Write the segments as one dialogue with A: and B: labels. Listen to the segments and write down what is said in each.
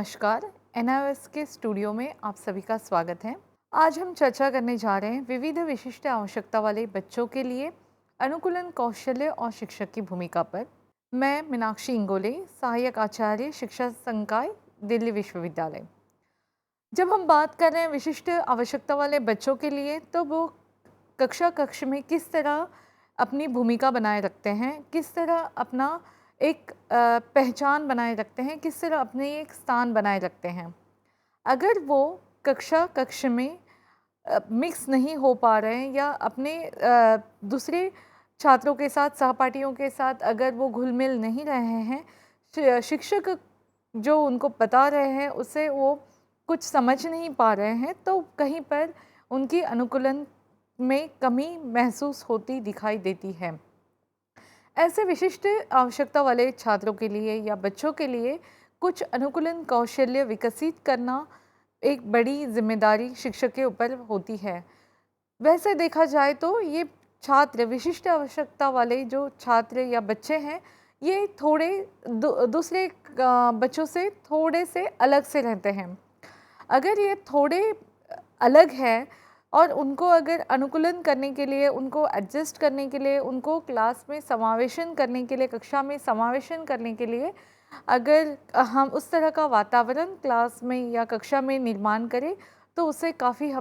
A: नमस्कार। एनआईओएस के स्टूडियो में आप सभी का स्वागत है। आज हम चर्चा करने जा रहे हैं विविध विशिष्ट आवश्यकता वाले बच्चों के लिए अनुकूलन कौशल्य और शिक्षक की भूमिका पर। मैं मीनाक्षी इंगोले, सहायक आचार्य, शिक्षा संकाय, दिल्ली विश्वविद्यालय। जब हम बात कर रहे हैं विशिष्ट आवश्यकता वाले बच्चों के लिए, तो वो कक्ष में किस तरह अपनी भूमिका बनाए रखते हैं, किस तरह अपना एक पहचान बनाए रखते हैं, किस तरह अपने एक स्थान बनाए रखते हैं। अगर वो कक्ष में मिक्स नहीं हो पा रहे हैं या अपने दूसरे छात्रों के साथ, सहपाठियों के साथ अगर वो घुल-मिल नहीं रहे हैं, शिक्षक जो उनको बता रहे हैं उससे वो कुछ समझ नहीं पा रहे हैं, तो कहीं पर उनकी अनुकूलन में कमी महसूस होती दिखाई देती है। ऐसे विशिष्ट आवश्यकता वाले छात्रों के लिए या बच्चों के लिए कुछ अनुकूलन कौशल्य विकसित करना एक बड़ी जिम्मेदारी शिक्षक के ऊपर होती है। वैसे देखा जाए तो ये छात्र, विशिष्ट आवश्यकता वाले जो छात्र या बच्चे हैं, ये थोड़े दूसरे बच्चों से थोड़े से अलग से रहते हैं। अगर ये थोड़े अलग हैं और उनको अगर अनुकूलन करने के लिए, उनको एडजस्ट करने के लिए, उनको क्लास में समावेशन करने के लिए, कक्षा में समावेशन करने के लिए अगर हम उस तरह का वातावरण क्लास में या कक्षा में निर्माण करें, तो उससे काफ़ी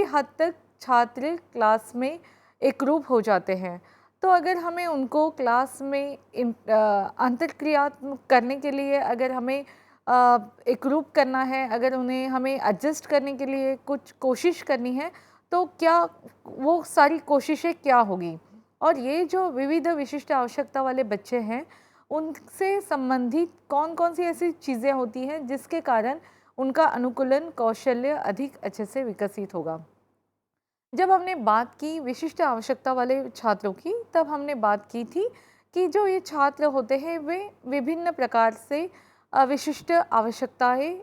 A: हद तक छात्र क्लास में एकरूप हो जाते हैं। तो अगर हमें उनको क्लास में अंतर्क्रिया करने के लिए अगर हमें एकरूप करना है, अगर हमें एडजस्ट करने के लिए कुछ कोशिश करनी है, तो क्या वो सारी कोशिशें क्या होगी? और ये जो विविध विशिष्ट आवश्यकता वाले बच्चे हैं, उनसे संबंधित कौन-कौन सी ऐसी चीज़ें होती हैं जिसके कारण उनका अनुकूलन कौशल्य अधिक अच्छे से विकसित होगा? जब हमने बात की विशिष्ट आवश्यकता वाले छात्रों की, तब हमने बात की थी कि जो ये छात्र होते हैं वे विभिन्न प्रकार से विशिष्ट आवश्यकताएँ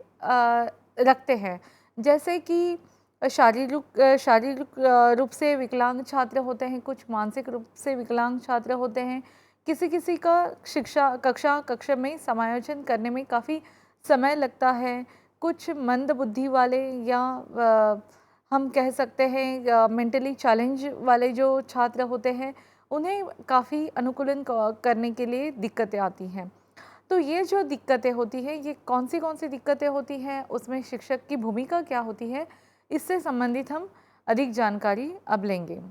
A: रखते हैं। जैसे कि शारीरिक रूप से विकलांग छात्र होते हैं, कुछ मानसिक रूप से विकलांग छात्र होते हैं। किसी-किसी का कक्ष में समायोजन करने में काफ़ी समय लगता है। कुछ मंद बुद्धि वाले या हम कह सकते हैं मेंटली चैलेंज वाले जो छात्र होते हैं, उन्हें काफ़ी अनुकूलन करने के लिए दिक्कतें आती हैं। तो ये जो दिक्कतें होती हैं, ये कौन सी दिक्कतें होती हैं, उसमें शिक्षक की भूमिका क्या होती है, इससे संबंधित हम अधिक जानकारी अब लेंगे।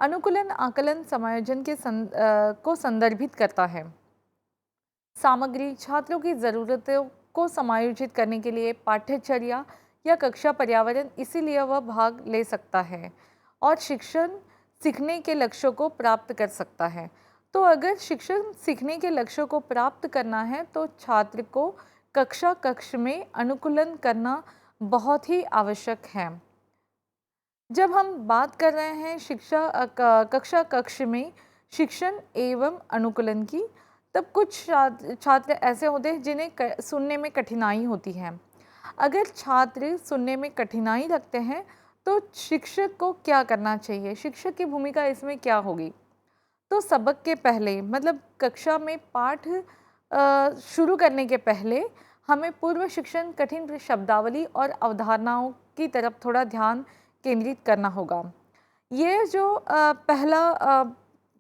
A: अनुकूलन आकलन समायोजन को संदर्भित करता है। सामग्री छात्रों की ज़रूरतों को समायोजित करने के लिए पाठ्यचर्या या कक्षा पर्यावरण, इसीलिए वह भाग ले सकता है और शिक्षण सीखने के लक्ष्यों को प्राप्त कर सकता है। तो अगर शिक्षण सीखने के लक्ष्यों को प्राप्त करना है, तो छात्र को कक्ष में अनुकूलन करना बहुत ही आवश्यक है। जब हम बात कर रहे हैं कक्ष में शिक्षण एवं अनुकूलन की, तब कुछ छात्र ऐसे होते हैं जिन्हें सुनने में कठिनाई होती है। अगर छात्र सुनने में कठिनाई रखते हैं, तो शिक्षक को क्या करना चाहिए? शिक्षक की भूमिका इसमें क्या होगी? तो सबक के पहले, मतलब कक्षा में पाठ शुरू करने के पहले हमें पूर्व शिक्षण कठिन शब्दावली और अवधारणाओं की तरफ थोड़ा ध्यान केंद्रित करना होगा। ये जो पहला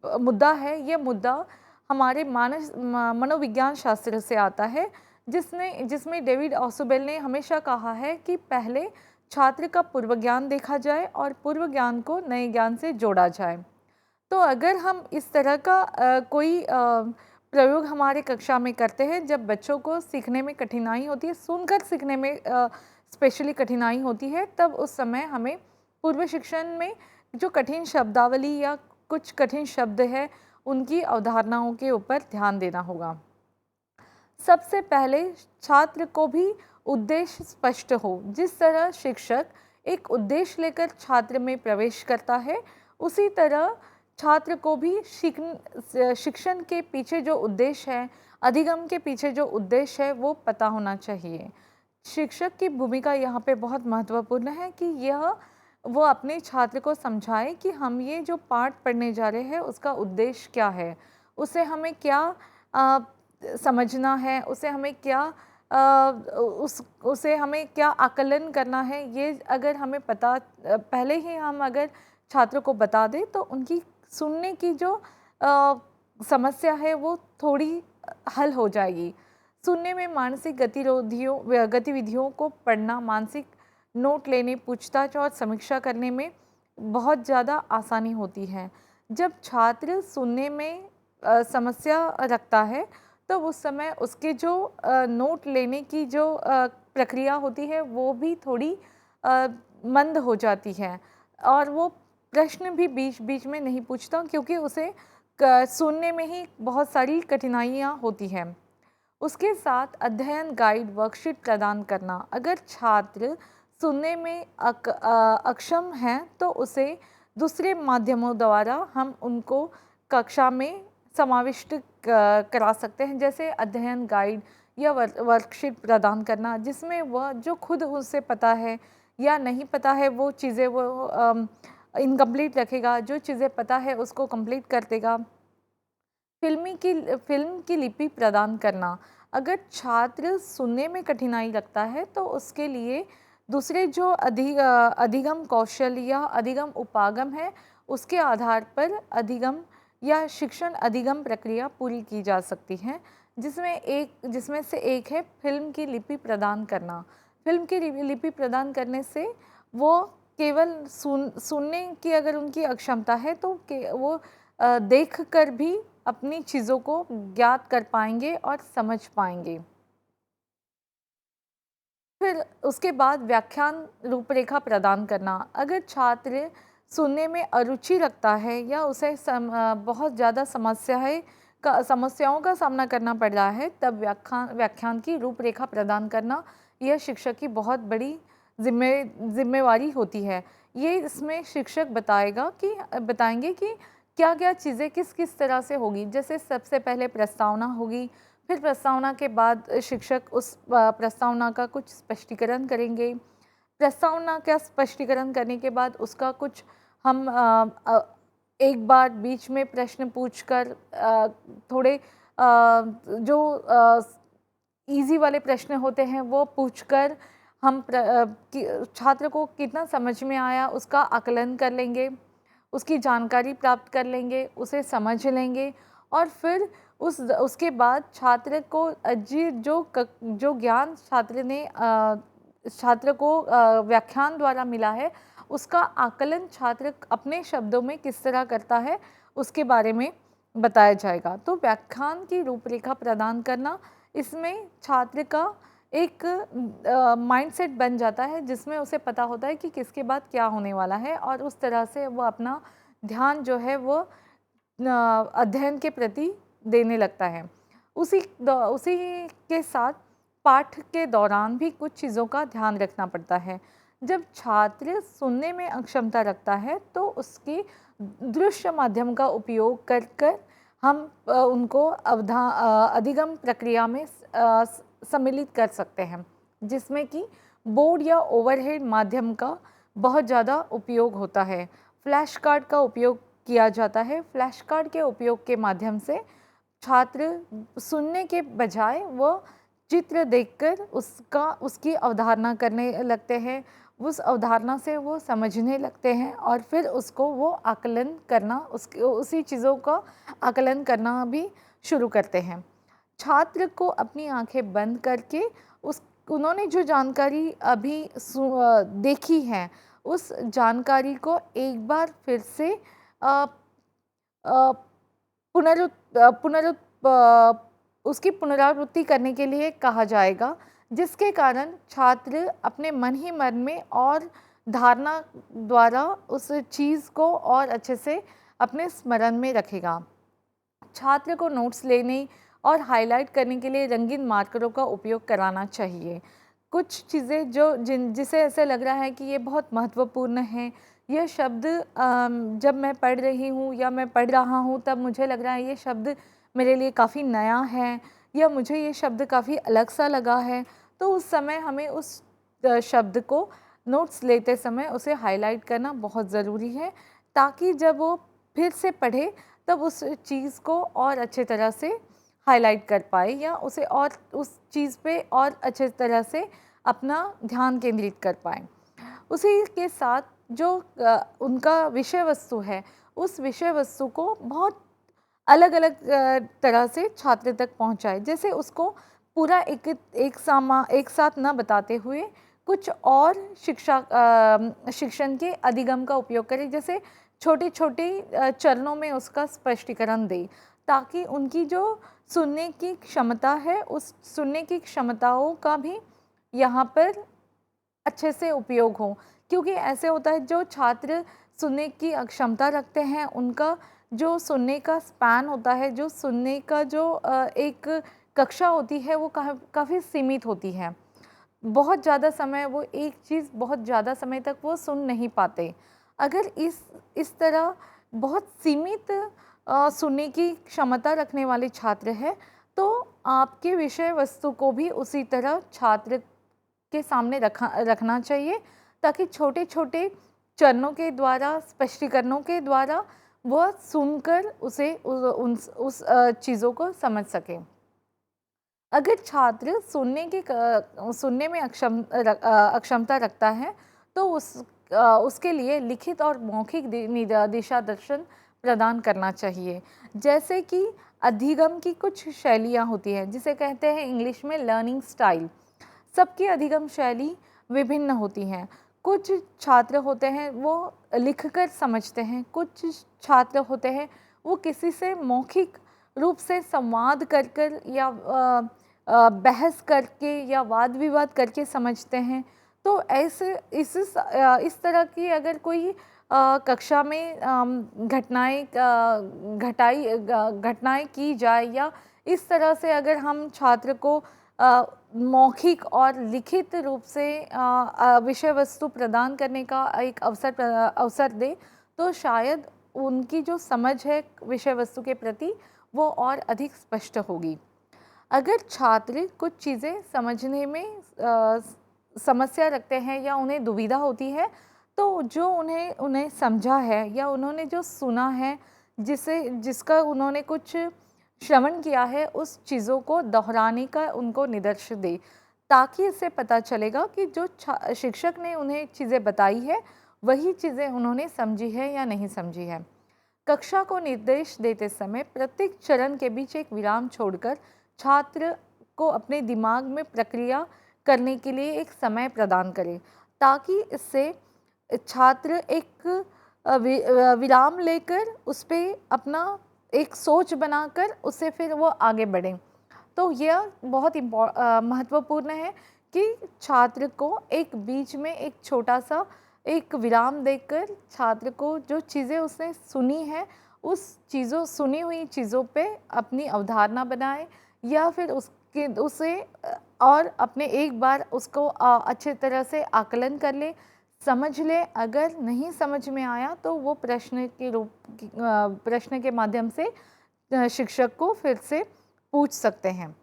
A: मुद्दा है, ये मुद्दा हमारे मनोविज्ञान शास्त्र से आता है, जिसमें डेविड ऑसुबेल ने हमेशा कहा है कि पहले छात्र का पूर्व ज्ञान देखा जाए और पूर्व ज्ञान को नए ज्ञान से जोड़ा जाए। तो अगर हम इस तरह का कोई प्रयोग हमारे कक्षा में करते हैं, जब बच्चों को सीखने में कठिनाई होती है, सुनकर सीखने में स्पेशली कठिनाई होती है, तब उस समय हमें पूर्व शिक्षण में जो कठिन शब्दावली या कुछ कठिन शब्द है, उनकी अवधारणाओं के ऊपर ध्यान देना होगा। सबसे पहले छात्र को भी उद्देश्य स्पष्ट हो। जिस तरह शिक्षक एक उद्देश्य लेकर छात्र में प्रवेश करता है, उसी तरह छात्र को भी शिक्षण के पीछे जो उद्देश्य है, अधिगम के पीछे जो उद्देश्य है, वो पता होना चाहिए। शिक्षक की भूमिका यहाँ पे बहुत महत्वपूर्ण है कि वो अपने छात्र को समझाए कि हम ये जो पाठ पढ़ने जा रहे हैं, उसका उद्देश्य क्या है, उसे हमें क्या समझना है, उसे हमें क्या उस उसे हमें क्या आकलन करना है, ये अगर हमें पता पहले ही हम अगर छात्र को बता दें तो उनकी सुनने की जो समस्या है वो थोड़ी हल हो जाएगी। सुनने में मानसिक गतिविधियों को पढ़ना, मानसिक नोट लेने, पूछताछ और समीक्षा करने में बहुत ज़्यादा आसानी होती है। जब छात्र सुनने में समस्या रखता है, तब उस समय उसके जो नोट लेने की जो प्रक्रिया होती है वो भी थोड़ी अ, मंद हो जाती है और वो प्रश्न भी बीच-बीच में नहीं पूछता, क्योंकि उसे सुनने में ही बहुत सारी कठिनाइयाँ होती हैं। उसके साथ अध्ययन गाइड वर्कशीट प्रदान करना। अगर छात्र सुनने में अक्षम हैं तो उसे दूसरे माध्यमों द्वारा हम उनको कक्षा में समाविष्ट करा सकते हैं, जैसे अध्ययन गाइड या वर्कशीट प्रदान करना, जिसमें वह जो खुद उसे पता है या नहीं पता है वो चीज़ें वो इनकम्प्लीट रखेगा, जो चीज़ें पता है उसको कंप्लीट कर देगा। फ़िल्म की लिपि प्रदान करना। अगर छात्र सुनने में कठिनाई लगता है तो उसके लिए दूसरे जो अधिगम कौशल या अधिगम उपागम है, उसके आधार पर अधिगम या शिक्षण अधिगम प्रक्रिया पूरी की जा सकती है, जिसमें से एक है फ़िल्म की लिपि प्रदान करना। फ़िल्म की लिपि प्रदान करने से वो केवल सुनने की अगर उनकी अक्षमता है तो वो देखकर भी अपनी चीज़ों को ज्ञात कर पाएँगे और समझ पाएँगे। फिर उसके बाद व्याख्यान रूपरेखा प्रदान करना। अगर छात्र सुनने में अरुचि रखता है या उसे बहुत ज़्यादा समस्याओं का सामना करना पड़ रहा है, तब व्याख्यान की रूपरेखा प्रदान करना यह शिक्षक की बहुत बड़ी ज़िम्मेवारी होती है। ये इसमें शिक्षक बताएँगे कि क्या-क्या चीज़ें किस-किस तरह से होगी। जैसे सबसे पहले प्रस्तावना होगी, फिर प्रस्तावना के बाद शिक्षक उस प्रस्तावना का कुछ स्पष्टीकरण करेंगे। प्रस्तावना का स्पष्टीकरण करने के बाद उसका कुछ हम एक बार बीच में प्रश्न पूछकर थोड़े जो ईज़ी वाले प्रश्न होते हैं वो पूछकर हम छात्र को कितना समझ में आया उसका आकलन कर लेंगे, उसकी जानकारी प्राप्त कर लेंगे, उसे समझ लेंगे और फिर उसके बाद छात्र को जो ज्ञान छात्र को व्याख्यान द्वारा मिला है, उसका आकलन छात्र अपने शब्दों में किस तरह करता है, उसके बारे में बताया जाएगा। तो व्याख्यान की रूपरेखा प्रदान करना, इसमें छात्र का एक माइंडसेट बन जाता है, जिसमें उसे पता होता है कि किसके बाद क्या होने वाला है और उस तरह से वो अपना ध्यान जो है वो अध्ययन के प्रति देने लगता है। उसी के साथ पाठ के दौरान भी कुछ चीज़ों का ध्यान रखना पड़ता है। जब छात्र सुनने में अक्षमता रखता है तो उसकी दृश्य माध्यम का उपयोग कर हम उनको अधिगम प्रक्रिया में सम्मिलित कर सकते हैं, जिसमें कि बोर्ड या ओवरहेड माध्यम का बहुत ज़्यादा उपयोग होता है। फ्लैश कार्ड का उपयोग किया जाता है। फ्लैश कार्ड के उपयोग के माध्यम से छात्र सुनने के बजाय वो चित्र देखकर उसकी अवधारणा करने लगते हैं। उस अवधारणा से वो समझने लगते हैं और फिर उसको वो आकलन करना उसी चीज़ों का आकलन करना भी शुरू करते हैं। छात्र को अपनी आँखें बंद करके उन्होंने जो जानकारी अभी देखी है, उस जानकारी को एक बार फिर से अ अ, पुनरुत अ, पुनरुत प उसकी पुनरावृत्ति करने के लिए कहा जाएगा, जिसके कारण छात्र अपने मन ही मन में और धारणा द्वारा उस चीज़ को और अच्छे से अपने स्मरण में रखेगा। छात्र को नोट्स लेने और हाइलाइट करने के लिए रंगीन मार्करों का उपयोग कराना चाहिए। कुछ चीज़ें जिसे ऐसे लग रहा है कि ये बहुत महत्वपूर्ण है, यह शब्द जब मैं पढ़ रही हूँ या मैं पढ़ रहा हूँ तब मुझे लग रहा है ये शब्द मेरे लिए काफ़ी नया है या मुझे ये शब्द काफ़ी अलग सा लगा है, तो उस समय हमें उस शब्द को नोट्स लेते समय उसे हाइलाइट करना बहुत ज़रूरी है, ताकि जब वो फिर से पढ़े तब उस चीज़ को और अच्छे तरह से हाईलाइट कर पाए या उसे और उस चीज़ पे और अच्छे तरह से अपना ध्यान केंद्रित कर पाएँ। उसी के साथ जो उनका विषय वस्तु है, उस विषय वस्तु को बहुत अलग-अलग तरह से छात्र तक पहुँचाएँ। जैसे उसको पूरा एक साथ ना बताते हुए कुछ और शिक्षण के अधिगम का उपयोग करें। जैसे छोटे-छोटे चरणों में उसका स्पष्टीकरण दें, ताकि उनकी जो सुनने की क्षमता है, उस सुनने की क्षमताओं का भी यहाँ पर अच्छे से उपयोग हो। क्योंकि ऐसे होता है जो छात्र सुनने की अक्षमता रखते हैं, उनका जो सुनने का स्पैन होता है, जो सुनने का जो एक कक्षा होती है, वो काफ़ी सीमित होती है। बहुत ज़्यादा समय वो एक चीज़ बहुत ज़्यादा समय तक वो सुन नहीं पाते। अगर इस तरह बहुत सीमित सुनने की क्षमता रखने वाले छात्र हैं, तो आपके विषय वस्तु को भी उसी तरह छात्र के सामने रखना चाहिए, ताकि छोटे-छोटे चरणों के द्वारा, स्पष्टीकरणों के द्वारा वह सुनकर उसे उस चीज़ों को समझ सके। अगर छात्र सुनने में अक्षमता रखता है, तो उसके लिए लिखित और मौखिक दिशा दर्शन प्रदान करना चाहिए। जैसे कि अधिगम की कुछ शैलियाँ होती हैं, जिसे कहते हैं इंग्लिश में लर्निंग स्टाइल। सबकी अधिगम शैली विभिन्न होती हैं। कुछ छात्र होते हैं वो लिखकर समझते हैं, कुछ छात्र होते हैं वो किसी से मौखिक रूप से संवाद कर या बहस करके या वाद विवाद करके समझते हैं। तो ऐसे इस तरह की अगर कोई कक्षा में घटनाएँ की जाए, या इस तरह से अगर हम छात्र को मौखिक और लिखित रूप से विषय वस्तु प्रदान करने का एक अवसर दें, तो शायद उनकी जो समझ है विषय वस्तु के प्रति, वो और अधिक स्पष्ट होगी। अगर छात्र कुछ चीज़ें समझने में समस्या रखते हैं या उन्हें दुविधा होती है, तो जो उन्हें समझा है या उन्होंने जो सुना है, जिसका उन्होंने कुछ श्रवण किया है, उस चीज़ों को दोहराने का उनको निर्देश दें, ताकि इससे पता चलेगा कि जो शिक्षक ने उन्हें चीज़ें बताई है, वही चीज़ें उन्होंने समझी है या नहीं समझी है। कक्षा को निर्देश देते समय प्रत्येक चरण के बीच एक विराम छोड़कर छात्र को अपने दिमाग में प्रक्रिया करने के लिए एक समय प्रदान करें, ताकि इससे छात्र एक विराम लेकर उस पे अपना एक सोच बनाकर उससे फिर वो आगे बढ़ें। तो यह बहुत महत्वपूर्ण है कि छात्र को एक बीच में एक छोटा-सा एक विराम देकर छात्र को जो चीज़ें उसने सुनी हैं, सुनी हुई चीज़ों पे अपनी अवधारणा बनाए, या फिर उसे और अपने एक बार उसको अच्छे तरह से आकलन कर ले, समझ ले। अगर नहीं समझ में आया तो वो प्रश्न के माध्यम से शिक्षक को फिर से पूछ सकते हैं।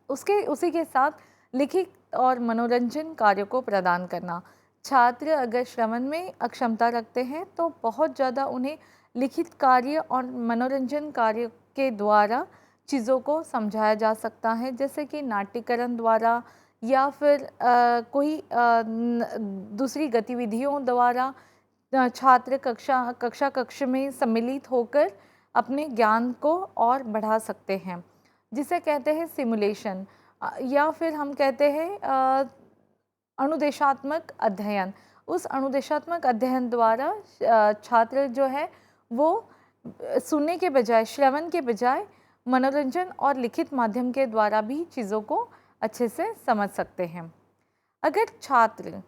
A: उसी के साथ लिखित और मनोरंजन कार्यों को प्रदान करना। छात्र अगर श्रवण में अक्षमता रखते हैं, तो बहुत ज़्यादा उन्हें लिखित कार्य और मनोरंजन कार्य के द्वारा चीज़ों को समझाया जा सकता है, जैसे कि नाट्यकरण द्वारा या फिर कोई दूसरी गतिविधियों द्वारा छात्र कक्ष में सम्मिलित होकर अपने ज्ञान को और बढ़ा सकते हैं, जिसे कहते हैं सिमुलेशन, या फिर हम कहते हैं अनुदेशात्मक अध्ययन। उस अनुदेशात्मक अध्ययन द्वारा छात्र जो है वो सुनने के बजाय, श्रवण के बजाय मनोरंजन और लिखित माध्यम के द्वारा भी चीज़ों को अच्छे से समझ सकते हैं। अगर छात्र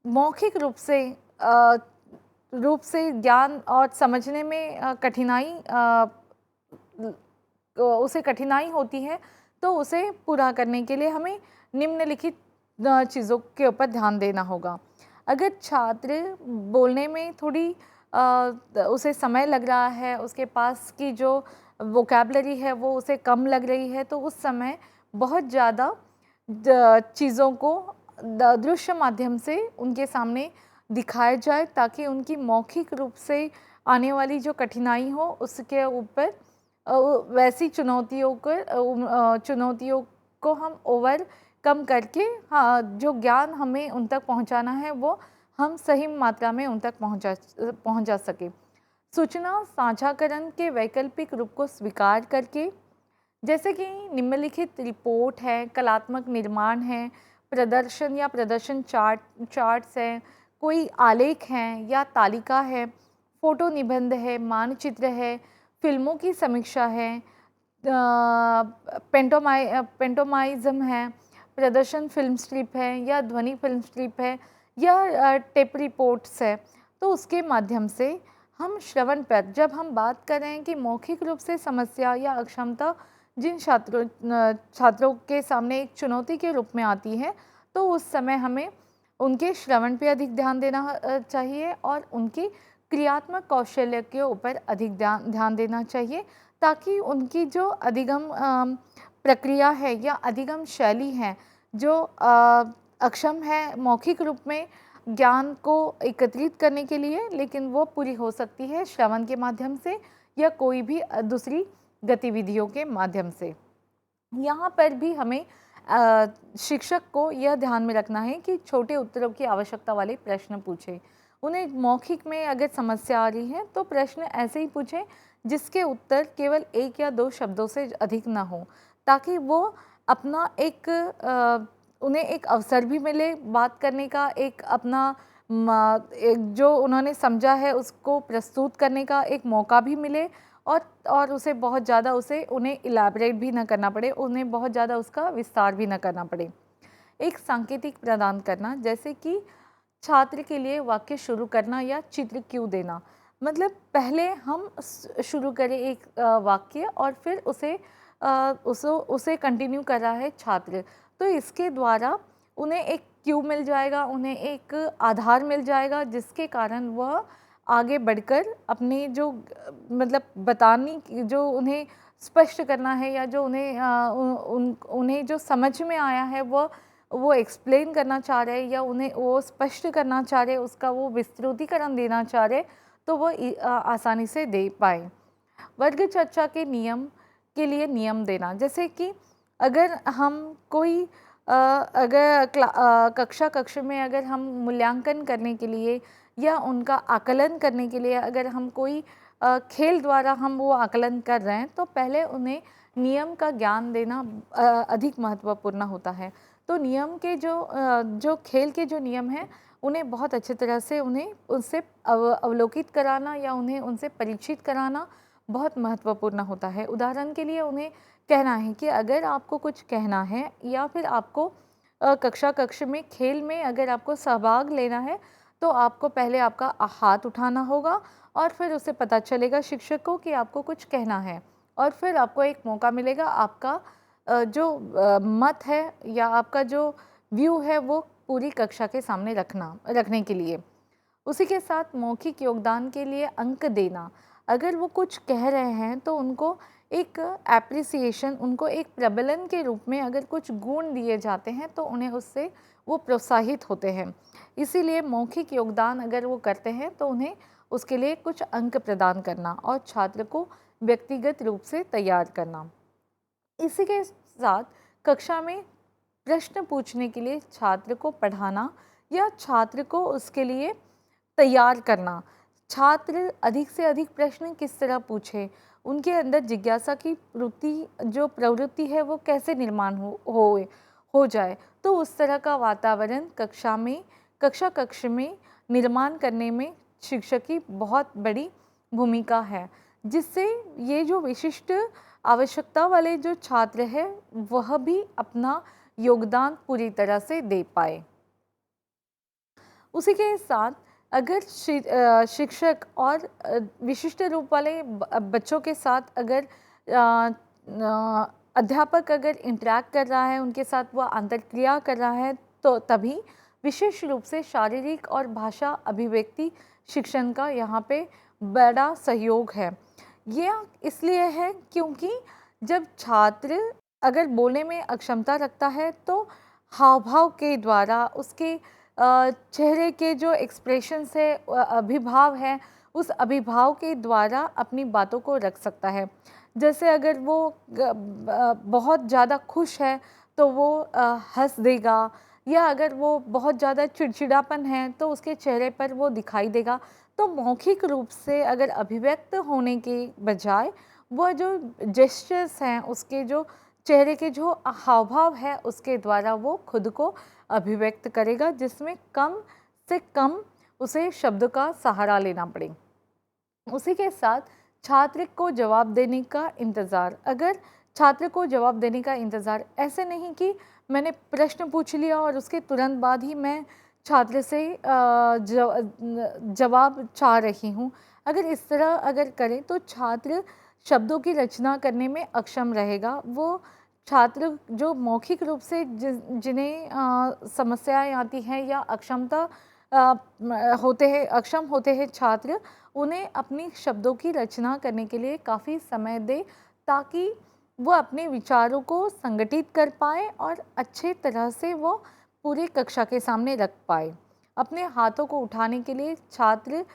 A: मौखिक रूप से ज्ञान और समझने में उसे कठिनाई होती है, तो उसे पूरा करने के लिए हमें निम्नलिखित चीज़ों के ऊपर ध्यान देना होगा। अगर छात्र बोलने में थोड़ी उसे समय लग रहा है, उसके पास की जो वोकैबुलरी है वो उसे कम लग रही है, तो उस समय बहुत ज़्यादा चीज़ों को दृश्य माध्यम से उनके सामने दिखाया जाए, ताकि उनकी मौखिक रूप से आने वाली जो कठिनाई हो उसके ऊपर वैसी चुनौतियों को हम ओवरकम करके, हाँ, जो ज्ञान हमें उन तक पहुंचाना है वो हम सही मात्रा में उन तक पहुंचा सके। सूचना साझाकरण के वैकल्पिक रूप को स्वीकार करके, जैसे कि निम्नलिखित रिपोर्ट है, कलात्मक निर्माण है, प्रदर्शन या प्रदर्शन चार्ट्स हैं, कोई आलेख हैं या तालिका है, फोटो निबंध है, मानचित्र है, फिल्मों की समीक्षा है, पेंटोमाइज़म है, प्रदर्शन फिल्म स्ट्रिप है या ध्वनि फिल्म स्ट्रिप है या टेप रिपोर्ट्स है। तो उसके माध्यम से हम श्रवण पर, जब हम बात कर रहे हैं कि मौखिक रूप से समस्या या अक्षमता जिन छात्रों के सामने एक चुनौती के रूप में आती है, तो उस समय हमें उनके श्रवण पे अधिक ध्यान देना चाहिए और उनकी क्रियात्मक कौशल्य के ऊपर अधिक ध्यान देना चाहिए, ताकि उनकी जो अधिगम प्रक्रिया है या अधिगम शैली है, जो अक्षम है मौखिक रूप में ज्ञान को एकत्रित करने के लिए, लेकिन वो पूरी हो सकती है श्रवण के माध्यम से या कोई भी दूसरी गतिविधियों के माध्यम से। यहाँ पर भी हमें शिक्षक को यह ध्यान में रखना है कि छोटे उत्तरों की आवश्यकता वाले प्रश्न पूछें। उन्हें मौखिक में अगर समस्या आ रही है तो प्रश्न ऐसे ही पूछें जिसके उत्तर केवल 1 या 2 शब्दों से अधिक ना हो, ताकि वो अपना उन्हें एक अवसर भी मिले बात करने का, एक अपना एक जो उन्होंने समझा है उसको प्रस्तुत करने का एक मौका भी मिले, और उसे बहुत ज़्यादा उन्हें इलैबोरेट भी ना करना पड़े, उन्हें बहुत ज़्यादा उसका विस्तार भी ना करना पड़े। एक सांकेतिक प्रदान करना, जैसे कि छात्र के लिए वाक्य शुरू करना या चित्र क्यों देना। मतलब पहले हम शुरू करें एक वाक्य और फिर उसे कंटिन्यू कर रहा है छात्र, तो इसके द्वारा उन्हें एक क्यू मिल जाएगा, उन्हें एक आधार मिल जाएगा, जिसके कारण वह आगे बढ़कर अपनी जो मतलब जो उन्हें स्पष्ट करना है या जो उन्हें जो समझ में आया है वो एक्सप्लेन करना चाह रहे हैं या उन्हें वो स्पष्ट करना चाह रहे, उसका वो विस्तृतीकरण देना चाह रहे, तो वो आसानी से दे पाए। वर्ग चर्चा के नियम के लिए नियम देना, जैसे कि अगर हम कोई कक्ष में अगर हम मूल्यांकन करने के लिए या उनका आकलन करने के लिए अगर हम कोई खेल द्वारा हम वो आकलन कर रहे हैं, तो पहले उन्हें नियम का ज्ञान देना अधिक महत्वपूर्ण होता है। तो नियम के जो खेल के जो नियम हैं, उन्हें बहुत अच्छी तरह से उनसे अवलोकित कराना या उन्हें उनसे परिचित कराना बहुत महत्वपूर्ण होता है। उदाहरण के लिए उन्हें कहना है कि अगर आपको कुछ कहना है या फिर आपको कक्ष में खेल में अगर आपको सहभाग लेना है, तो आपको पहले आपका हाथ उठाना होगा और फिर उसे पता चलेगा शिक्षक को कि आपको कुछ कहना है, और फिर आपको एक मौका मिलेगा आपका जो मत है या आपका जो व्यू है वो पूरी कक्षा के सामने रखने के लिए। उसी के साथ मौखिक योगदान के लिए अंक देना। अगर वो कुछ कह रहे हैं तो उनको एक एप्रिसिएशन, उनको एक प्रबलन के रूप में अगर कुछ गुण दिए जाते हैं तो उन्हें उससे वो प्रोत्साहित होते हैं। इसीलिए मौखिक योगदान अगर वो करते हैं तो उन्हें उसके लिए कुछ अंक प्रदान करना और छात्र को व्यक्तिगत रूप से तैयार करना। इसी के साथ कक्षा में प्रश्न पूछने के लिए छात्र को पढ़ाना या छात्र को उसके लिए तैयार करना। छात्र अधिक से अधिक प्रश्न किस तरह पूछे, उनके अंदर जिज्ञासा की प्रवृत्ति है वो कैसे निर्माण हो जाए, तो उस तरह का वातावरण कक्ष में निर्माण करने में शिक्षक की बहुत बड़ी भूमिका है, जिससे ये जो विशिष्ट आवश्यकता वाले जो छात्र हैं वह भी अपना योगदान पूरी तरह से दे पाए। उसी के साथ अगर शिक्षक और विशिष्ट रूप वाले बच्चों के साथ अगर अध्यापक अगर इंटरैक्ट कर रहा है, उनके साथ वह अंतर्क्रिया कर रहा है, तो तभी विशेष रूप से शारीरिक और भाषा अभिव्यक्ति शिक्षण का यहाँ पे बड़ा सहयोग है। यह इसलिए है क्योंकि जब छात्र अगर बोलने में अक्षमता रखता है तो हाव भाव के द्वारा उसके चेहरे के जो एक्सप्रेशंस है, अभिभाव है, उस अभिभाव के द्वारा अपनी बातों को रख सकता है। जैसे अगर वो बहुत ज़्यादा खुश है तो वो हँस देगा, या अगर वो बहुत ज़्यादा चिड़चिड़ापन है तो उसके चेहरे पर वो दिखाई देगा। तो मौखिक रूप से अगर अभिव्यक्त होने के बजाय वो जो जेस्चर्स हैं, उसके जो चेहरे के जो हाव-भाव है उसके द्वारा वो खुद को अभिव्यक्त करेगा, जिसमें कम से कम उसे शब्द का सहारा लेना पड़े। उसी के साथ छात्र को जवाब देने का इंतज़ार, अगर छात्र को जवाब देने का इंतज़ार ऐसे नहीं कि मैंने प्रश्न पूछ लिया और उसके तुरंत बाद ही मैं छात्र से जवाब चाह रही हूँ। अगर इस तरह अगर करें तो छात्र शब्दों की रचना करने में अक्षम रहेगा। वो छात्र जो मौखिक रूप से जिन्हें समस्याएँ आती हैं या अक्षमता अक्षम होते हैं छात्र, उन्हें अपनी शब्दों की रचना करने के लिए काफ़ी समय दें, ताकि वो अपने विचारों को संगठित कर पाएँ और अच्छे तरह से वो पूरे कक्षा के सामने रख पाएँ। अपने हाथों को उठाने के लिए छात्र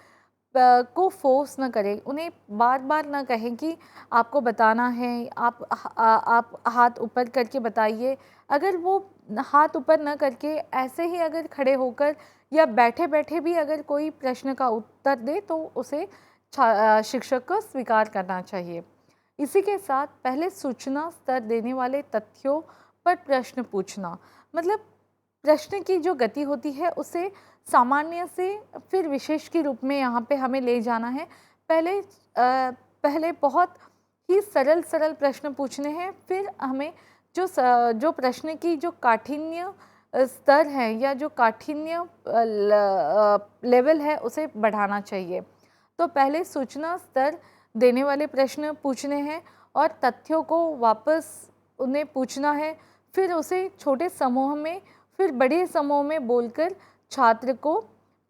A: को फ़ोर्स ना करें, उन्हें बार-बार ना कहें कि आपको बताना है, आप हाथ ऊपर करके बताइए। अगर वो हाथ ऊपर ना करके ऐसे ही अगर खड़े होकर या बैठे-बैठे भी अगर कोई प्रश्न का उत्तर दे, तो उसे शिक्षक को स्वीकार करना चाहिए। इसी के साथ पहले सूचना स्तर देने वाले तथ्यों पर प्रश्न पूछना, मतलब प्रश्न की जो गति होती है उसे सामान्य से फिर विशेष के रूप में यहाँ पे हमें ले जाना है। पहले बहुत ही सरल प्रश्न पूछने हैं, फिर हमें जो प्रश्न की जो काठिन्य स्तर है या जो काठिन्य लेवल है उसे बढ़ाना चाहिए। तो पहले सूचना स्तर देने वाले प्रश्न पूछने हैं और तथ्यों को वापस उन्हें पूछना है, फिर उसे छोटे समूह में फिर बड़े समूह में बोलकर छात्र को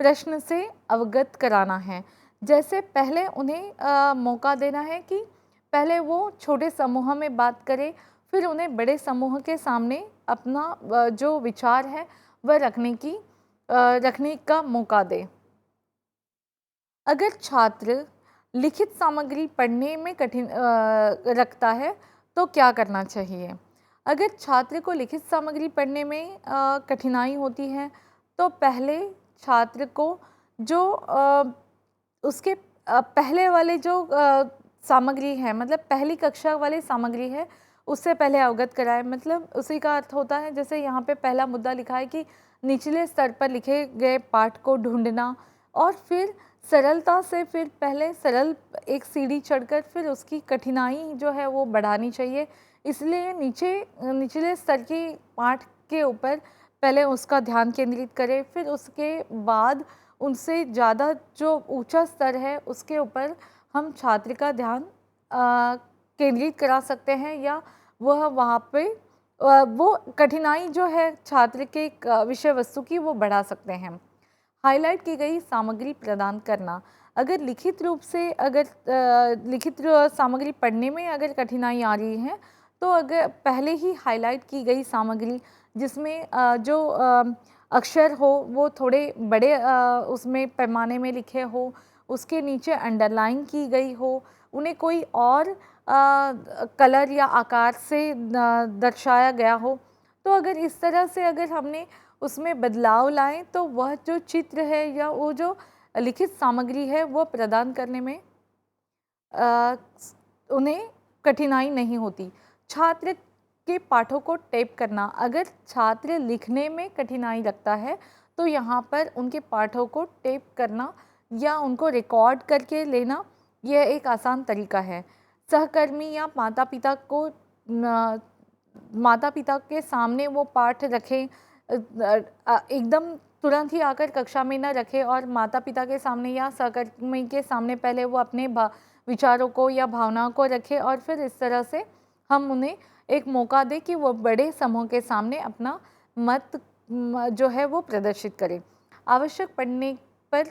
A: प्रश्न से अवगत कराना है। जैसे पहले उन्हें मौका देना है कि पहले वो छोटे समूह में बात करें, फिर उन्हें बड़े समूह के सामने अपना जो विचार है वह रखने का मौका दें। अगर छात्र लिखित सामग्री पढ़ने में कठिन रखता है तो क्या करना चाहिए? अगर छात्र को लिखित सामग्री पढ़ने में कठिनाई होती है, तो पहले छात्र को जो उसके पहले वाले जो सामग्री है, मतलब पहली कक्षा वाली सामग्री है, उससे पहले अवगत कराएँ। मतलब उसी का अर्थ होता है, जैसे यहाँ पे पहला मुद्दा लिखा है कि निचले स्तर पर लिखे गए पाठ को ढूँढना, और फिर सरलता से फिर पहले सरल एक सीढ़ी चढ़कर फिर उसकी कठिनाई जो है वो बढ़ानी चाहिए। इसलिए निचले स्तर की पाठ के ऊपर पहले उसका ध्यान केंद्रित करें, फिर उसके बाद उनसे ज़्यादा जो ऊँचा स्तर है उसके ऊपर हम छात्र का ध्यान केंद्रित करा सकते हैं, या वह वहाँ पे वो कठिनाई जो है छात्र के विषय वस्तु की वो बढ़ा सकते हैं। हाइलाइट की गई सामग्री प्रदान करना, अगर लिखित रूप से सामग्री पढ़ने में अगर कठिनाई आ रही है, तो अगर पहले ही हाइलाइट की गई सामग्री जिसमें जो अक्षर हो वो थोड़े बड़े उसमें पैमाने में लिखे हो, उसके नीचे अंडरलाइन की गई हो, उन्हें कोई और कलर या आकार से दर्शाया गया हो, तो अगर इस तरह से अगर हमने उसमें बदलाव लाएँ, तो वह जो चित्र है या वो जो लिखित सामग्री है वो प्रदान करने में उन्हें कठिनाई नहीं होती। छात्र के पाठों को टेप करना, अगर छात्र लिखने में कठिनाई रखता है तो यहाँ पर उनके पाठों को टेप करना या उनको रिकॉर्ड करके लेना, यह एक आसान तरीका है। सहकर्मी या माता-पिता के सामने वो पाठ रखें, एकदम तुरंत ही आकर कक्षा में ना रखें, और माता-पिता के सामने या सहकर्मी के सामने पहले वो अपने विचारों को या भावनाओं को रखें, और फिर इस तरह से हम उन्हें एक मौका दें कि वो बड़े समूह के सामने अपना मत जो है वो प्रदर्शित करें। आवश्यक पढ़ने पर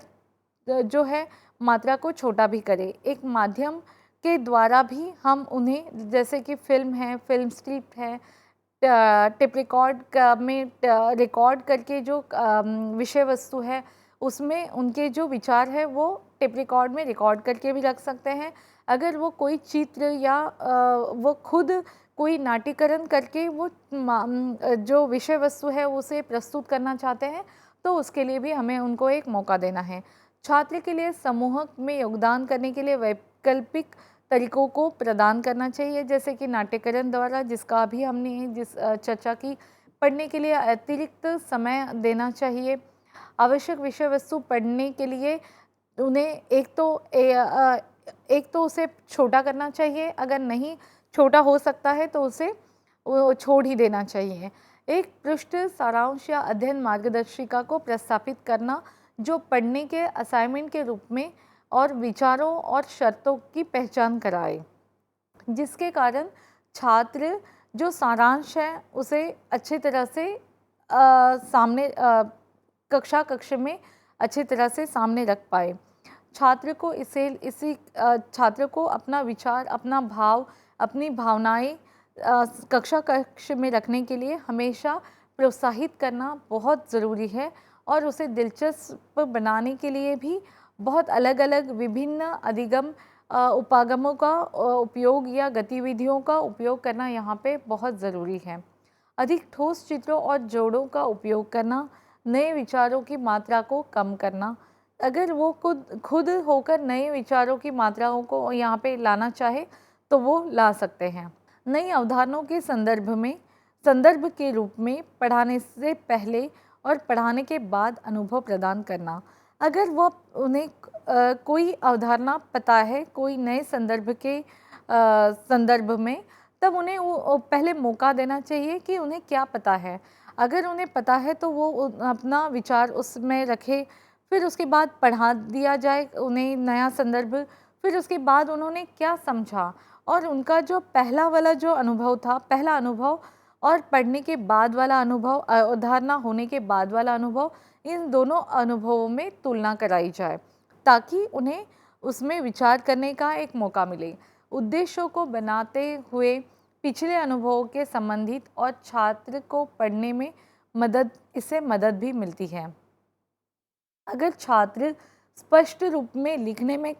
A: जो है मात्रा को छोटा भी करें। एक माध्यम के द्वारा भी हम उन्हें, जैसे कि फ़िल्म है, फ़िल्म स्ट्रिप है, टेप रिकॉर्ड में रिकॉर्ड करके जो विषय वस्तु है उसमें उनके जो विचार है वो टेप रिकॉर्ड में रिकॉर्ड करके भी रख सकते हैं। अगर वो कोई चित्र या वो खुद कोई नाट्यकरण करके वो जो विषय वस्तु है उसे प्रस्तुत करना चाहते हैं, तो उसके लिए भी हमें उनको एक मौका देना है। छात्र के लिए समूह में योगदान करने के लिए वैकल्पिक तरीकों को प्रदान करना चाहिए, जैसे कि नाट्यकरण द्वारा, जिसका अभी हमने चर्चा की। पढ़ने के लिए अतिरिक्त समय देना चाहिए। आवश्यक विषय वस्तु पढ़ने के लिए उन्हें एक तो उसे छोटा करना चाहिए, अगर नहीं छोटा हो सकता है तो उसे वो छोड़ ही देना चाहिए। एक पृष्ठ सारांश या अध्ययन मार्गदर्शिका को प्रस्तापित करना, जो पढ़ने के असाइनमेंट के रूप में और विचारों और शर्तों की पहचान कराए, जिसके कारण छात्र जो सारांश है उसे अच्छी तरह से सामने कक्ष में अच्छी तरह से सामने रख पाए। छात्र को छात्र को अपना विचार, अपना भाव, अपनी भावनाएं कक्ष में रखने के लिए हमेशा प्रोत्साहित करना बहुत ज़रूरी है, और उसे दिलचस्प बनाने के लिए भी बहुत अलग-अलग विभिन्न अधिगम उपागमों का उपयोग या गतिविधियों का उपयोग करना यहाँ पे बहुत ज़रूरी है। अधिक ठोस चित्रों और जोड़ों का उपयोग करना, नए विचारों की मात्रा को कम करना। अगर वो खुद होकर नए विचारों की मात्राओं को यहाँ पे लाना चाहे तो वो ला सकते हैं। नई अवधारणाओं के संदर्भ के रूप में पढ़ाने से पहले और पढ़ाने के बाद अनुभव प्रदान करना। अगर वो उन्हें कोई अवधारणा पता है कोई नए संदर्भ में, तब उन्हें वो पहले मौका देना चाहिए कि उन्हें क्या पता है। अगर उन्हें पता है तो वो अपना विचार उसमें रखे, फिर उसके बाद पढ़ा दिया जाए उन्हें नया संदर्भ, फिर उसके बाद उन्होंने क्या समझा और उनका जो पहला वाला जो अनुभव था, पहला अनुभव और पढ़ने के बाद वाला अनुभव, अवधारणा होने के बाद वाला अनुभव, इन दोनों अनुभवों में तुलना कराई जाए ताकि उन्हें उसमें विचार करने का एक मौका मिले। उद्देश्यों को बनाते हुए पिछले अनुभवों के संबंधित और छात्र को पढ़ने में इससे मदद भी मिलती है। अगर छात्र स्पष्ट रूप में लिखने में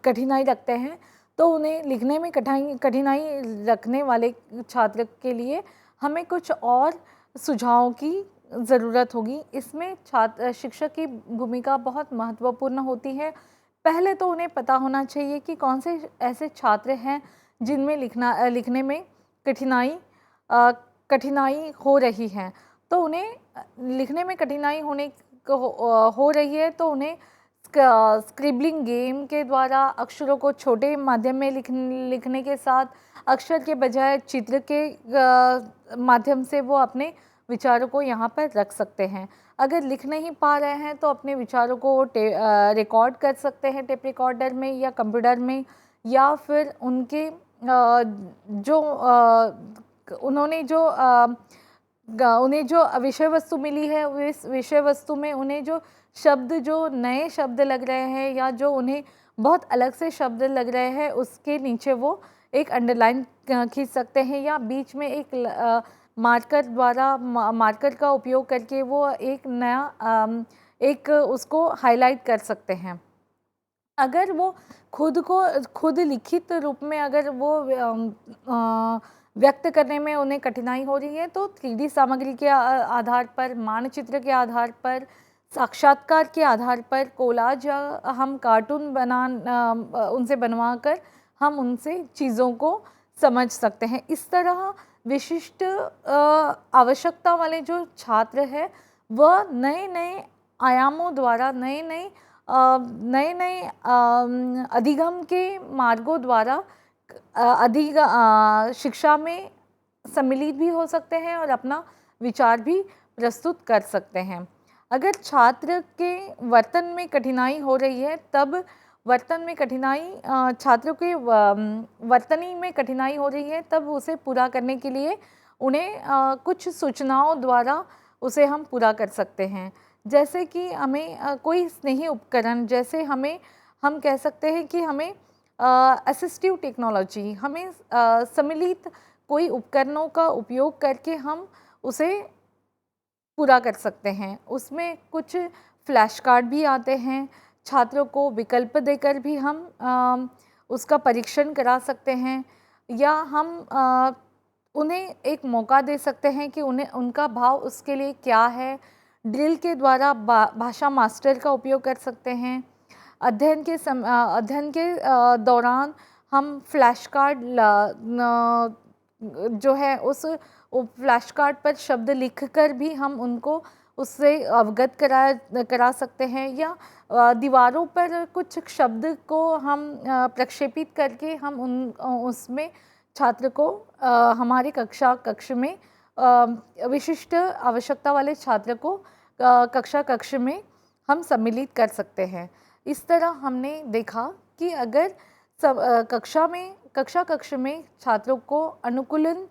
A: कठिनाई रखते हैं, तो उन्हें लिखने में कठिनाई रखने वाले छात्र के लिए हमें कुछ और सुझावों की ज़रूरत होगी। इसमें शिक्षक की भूमिका बहुत महत्वपूर्ण होती है। पहले तो उन्हें पता होना चाहिए कि कौन से ऐसे छात्र हैं जिनमें लिखने में कठिनाई हो रही है। तो उन्हें लिखने में कठिनाई हो रही है तो उन्हें स्क्रिबलिंग गेम के द्वारा अक्षरों को छोटे माध्यम में लिखने के साथ अक्षर के बजाय चित्र के माध्यम से वो अपने विचारों को यहाँ पर रख सकते हैं। अगर लिख नहीं पा रहे हैं तो अपने विचारों को रिकॉर्ड कर सकते हैं टेप रिकॉर्डर में या कंप्यूटर में, या फिर उनके उन्हें जो विषय वस्तु मिली है, उस विषय वस्तु में उन्हें जो नए शब्द लग रहे हैं या जो उन्हें बहुत अलग से शब्द लग रहे हैं, उसके नीचे वो एक अंडरलाइन खींच सकते हैं, या बीच में एक मार्कर का उपयोग करके वो एक नया उसको हाईलाइट कर सकते हैं। अगर वो खुद लिखित रूप में अगर वो व्यक्त करने में उन्हें कठिनाई हो रही है, तो 3D सामग्री के आधार पर, मानचित्र के आधार पर, साक्षात्कार के आधार पर, कोलाज या हम कार्टून उनसे बनवा कर हम उनसे चीज़ों को समझ सकते हैं। इस तरह विशिष्ट आवश्यकता वाले जो छात्र हैं वह नए आयामों द्वारा, नए अधिगम के मार्गों द्वारा शिक्षा में सम्मिलित भी हो सकते हैं और अपना विचार भी प्रस्तुत कर सकते हैं। अगर छात्र के वर्तन में कठिनाई हो रही है, तब छात्रों के वर्तनी में कठिनाई हो रही है, तब उसे पूरा करने के लिए उन्हें कुछ सूचनाओं द्वारा उसे हम पूरा कर सकते हैं। जैसे कि हमें कोई स्नेही उपकरण, जैसे हम कह सकते हैं कि हमें असिस्टिव टेक्नोलॉजी, हमें सम्मिलित कोई उपकरणों का उपयोग करके हम उसे पूरा कर सकते हैं। उसमें कुछ फ्लैश कार्ड भी आते हैं, छात्रों को विकल्प देकर भी हम उसका परीक्षण करा सकते हैं, या हम उन्हें एक मौका दे सकते हैं कि उन्हें उनका भाव उसके लिए क्या है। ड्रिल के द्वारा भाषा मास्टर का उपयोग कर सकते हैं। अध्ययन के दौरान हम फ्लैश कार्ड जो है उस फ्लैश कार्ड पर शब्द लिखकर भी हम उनको उससे अवगत करा सकते हैं, या दीवारों पर कुछ शब्द को हम प्रक्षेपित करके हम उसमें छात्र को हमारे कक्ष में विशिष्ट आवश्यकता वाले छात्र को कक्ष में हम सम्मिलित कर सकते हैं। इस तरह हमने देखा कि अगर कक्ष में छात्रों को अनुकूलन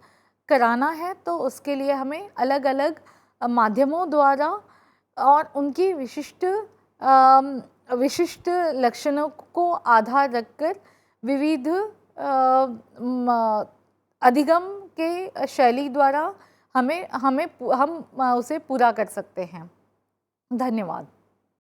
A: कराना है तो उसके लिए हमें अलग अलग माध्यमों द्वारा और उनकी विशिष्ट लक्षणों को आधार रखकर विविध अधिगम के शैली द्वारा हम उसे पूरा कर सकते हैं। धन्यवाद।